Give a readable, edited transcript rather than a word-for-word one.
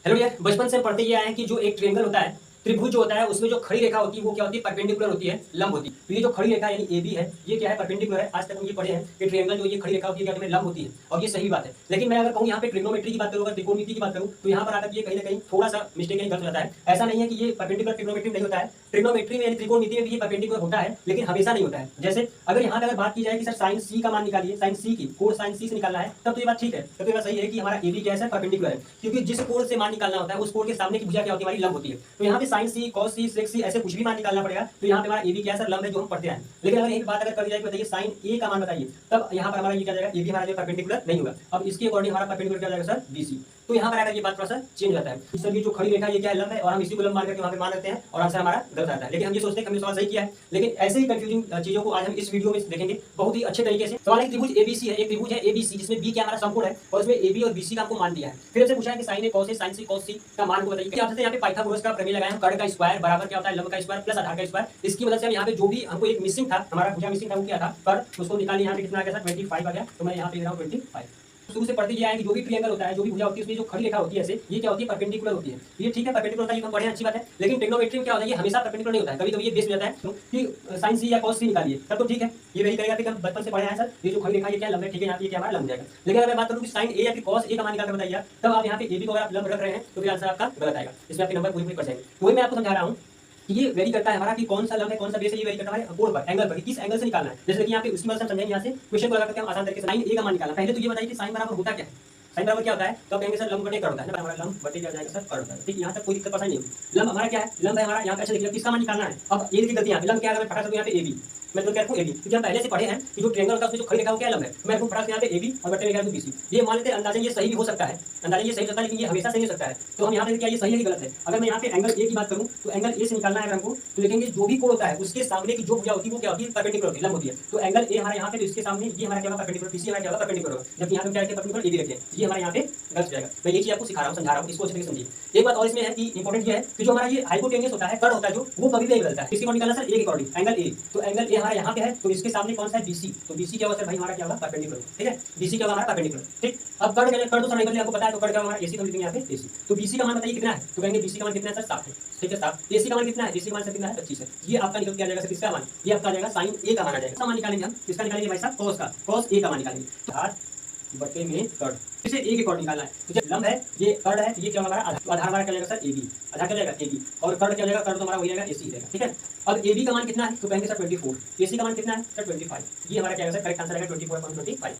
Hello dear, बचपन से पढ़ते ये आए हैं कि जो एक ट्रायंगल होता है, त्रिभुज जो होता है, उसमें जो खड़ी रेखा होती है वो क्या होती है? परपेंडिकुलर होती है, लंब होती है। तो ये जो खड़ी रेखा यानी AB है, ये क्या है? परपेंडिकुलर है। आज तक हम ये पढ़े हैं कि ट्रायंगल जो ये खड़ी रेखा होती है क्या होती है? लंब होती है, और ये सही बात है। लेकिन मैं अगर कहूँ यहाँ पे ट्रिग्नोमेट्री की बात करूँ, अगर त्रिकोणमिति की बात करूँ, तो यहाँ पर आकर ये कहीं ना कहीं थोड़ा सा मिस्टेक गलत हो जाता है। ऐसा नहीं है कि ये परपेंडिकुलर ट्रिग्नोमेट्री नहीं होता है। ट्रिग्नोमेट्री में यानी त्रिकोणमिति में भी ये परपेंडिकुलर होता है, लेकिन हमेशा नहीं होता है। जैसे अगर यहाँ पे अगर बात की जाए कि सर साइन सी का मान निकालिए, साइन सी की कोण साइन सी से निकालना है, तब तो ये बात ठीक है, तब तो ये बात सही है कि हमारा AB क्या है? परपेंडिकुलर है, क्योंकि जिस कोण से मान निकालना होता है उस कोण के सामने की भुजा क्या होती है? हमारी लंब होती है। तो यहाँ पे साइन सी, कॉस सी, सेक सी ऐसे कुछ भी मान निकालना पड़ेगा, तो यहाँ पे हमारा AB क्या है? सर लंब है, जो हम पढ़ते हैं। लेकिन अगर यही बात अगर कर दी जाए, बताइए साइन A का मान बताइए, तब यहाँ पर हमारा ये क्या जाएगा? AB हमारा जो परपेंडिकुलर नहीं होगा। अब इसके अकॉर्डिंग हमारा परपेंडिकुलर क्या जाएगा? Sir BC। तो यहाँ पर आकर ये बात थोड़ा सा चेंज होता है। सर ये जो खड़ी रेखा ये क्या है? लंब है, और हम इसी को लंब मान करके वहाँ पे मान लेते हैं और आंसर हमारा गलत आता है। लेकिन हम ये सोचते हैं कि हमने सवाल सही किया है। लेकिन ऐसे ही कंफ्यूजिंग चीजों को आज हम इस वीडियो में देखेंगे बहुत ही अच्छे तरीके से। सवाल है त्रिभुज ABC है, एक त्रिभुज है ABC जिसमें B क्या हमारा समकोण है, और इसमें AB और BC का हमको मान दिया है। फिर हमसे पूछा है कि sign A cos A sin C cos C का मान को बताइए। आपसे यहाँ पे पाइथागोरस का प्रमेय लगाए हम, कर्ण का स्क्वायर बराबर क्या होता है? लंब का स्क्वायर प्लस आधार का स्क्वायर। इसकी मदद से हम यहाँ पे जो भी हमको एक मिसिंग था, हमारा भुजा मिसिंग था, वो क्या था? कर्ण, उसको निकालिए। यहाँ पे कितना आ गया? 25 आ गया, तो मैं यहाँ पे लिख रहा हूँ 25। शुरू से पढ़ते ये आए कि जो भी ट्रायंगल होता है, जो भी भुजा होती है, उसमें जो खड़ी रेखा होती है ऐसे, ये क्या होती है? परपेंडिकुलर होती है। ये ठीक है, परपेंडिकुलर होता है, ये हम पढ़े अच्छी बात है। लेकिन ट्रिग्नोमेट्री में क्या होता है? ये हमेशा परपेंडिकुलर नहीं होता है, कभी कभी ये बेस हो जाता है कि साइन सी या कॉस सी निकालिए, तब तो ठीक है, ये वही करेगा कि हम बचपन से पढ़े हैं सर, ये जो खड़ी रेखा ये क्या लंब है, ठीक है, यहाँ पे क्या हमारा लंब जाएगा। लेकिन अगर मैं बात करूँ कि साइन ए या फिर कॉस ए का मान निकाल कर बताइए, तब आप यहाँ पे AB को अगर आप लंब रख रहे हैं तो फिर आंसर आपका गलत आएगा। इसमें आपके नंबर पूरी कर जाएंगे। वही मैं आपको समझा रहा हूँ कि ये वेरी करता है हमारा कि कौन सा लंब है, कौन सा बेस है, ये वेरी करता है कोण पर, एंगल पर, किस एंगल से निकालना है। जैसे कि यहाँ पे उसकी मदद से हम समझेंगे, यहाँ से क्वेश्चन को लगा करके हम आसान तरीके से साइन A का मान निकालना। पहले तो ये बताइए कि साइन बराबर होता क्या है? साइन बराबर क्या होता है? तो आप कहेंगे सर लंब बटे कर्ण होता है ना, हमारा लंब बटे क्या जाएगा? सर कर्ण होता है। ठीक, यहाँ तक कोई दिक्कत परेशानी नहीं होगी। लंब हमारा क्या है? लंब है हमारा यहाँ पे। अच्छा देखिए किसका मान निकालना है। अब ये देखिए गलती यहाँ पे, लंब क्या है? मैं फटा सकूँ यहाँ पे AB, मैं तो क्या रखूँ AB, क्योंकि हम पहले से पढ़े हैं कि जो ट्रायंगल होता है उसमें जो खड़ी रेखा वो क्या लंब है। मैं रखूँ फटा से यहाँ पे AB और बटे में क्या रखूँ BC। ये मान लेते हैं अंदाजन ये सही भी हो सकता है, अंदाजन ये सही हो सकता है, लेकिन ये हमेशा सही हो सकता है। तो हम यहाँ पे क्या ये सही है कि गलत है? अगर मैं यहाँ पे एंगल A की बात करूँ, तो एंगल A से निकालना है हमको, तो देखेंगे जो भी कोण होता है उसके सामने की जो भुजा होती है वो क्या होती है? परपेंडिकुलर होती है, लंब होती है। तो एंगल A हमारे यहाँ पे, तो इसके सामने ये हमारा क्या होगा? परपेंडिकुलर। BC हमारा क्या होगा? परपेंडिकुलर होगा। जबकि यहाँ पे क्या रखते हैं? परपेंडिकुलर AB रखते हैं, ये हमारे यहाँ पे गलत हो जाएगा। मैं ये चीज आपको सिखा रहा हूँ, समझा रहा हूँ, इसको अच्छे तरीके से समझिए। एक बात और इसमें है कि इंपॉर्टेंट ये है कि जो हमारा ये हाइपोटेन्यूस होता है, कर्ण होता है जो, वो कभी भी नहीं बदलता है। किसके अकॉर्डिंग निकालना सर? A के अकॉर्डिंग, एंगल A। तो एंगल A हमारा यहाँ पे है, तो इसके सामने कौन सा है? BC। तो BC क्या होगा सर? भाई हमारा क्या होगा? परपेंडिकुलर। ठीक है, BC क्या होगा? हमारा परपेंडिकुलर। ठीक, अब कर्ण क्या? कर्ण तो सर नहीं बदले, आपको पता है। तो कर्ण क्या होगा? हमारा AC, तो लिखेंगे यहाँ पे AC। तो BC का मान बताइए कितना है? तो कहेंगे BC का मान कितना है सर? 7 है। ठीक है, 7। AC का मान कितना है? AC का मान सर कितना है? 25 है। ये आपका निकल के आ जाएगा सर किसका मान? ये आपका आ जाएगा साइन A का मान आ जाएगा। मान निकालेंगे हम, किसका निकालेंगे भाई साहब? कॉस का, कॉस A का मान निकालेंगे। 8 बटे में कर्ण, इसे A के अकॉर्डिंग निकालना है। तो जब लंब है, ये कर्ण है, तो ये क्या हमारा आधार, तो आधार हमारा क्या जाएगा सर? AB। आधार क्या जाएगा? AB। और कर्ण क्या जाएगा? कर्ण तो हमारा वही जाएगा AC जाएगा। ठीक है, अब AB का मान कितना है? तो कहेंगे सर 24। AC का मान कितना है सर? 25। ये हमारा क्या है सर? करेक्ट आंसर आएगा 24.25।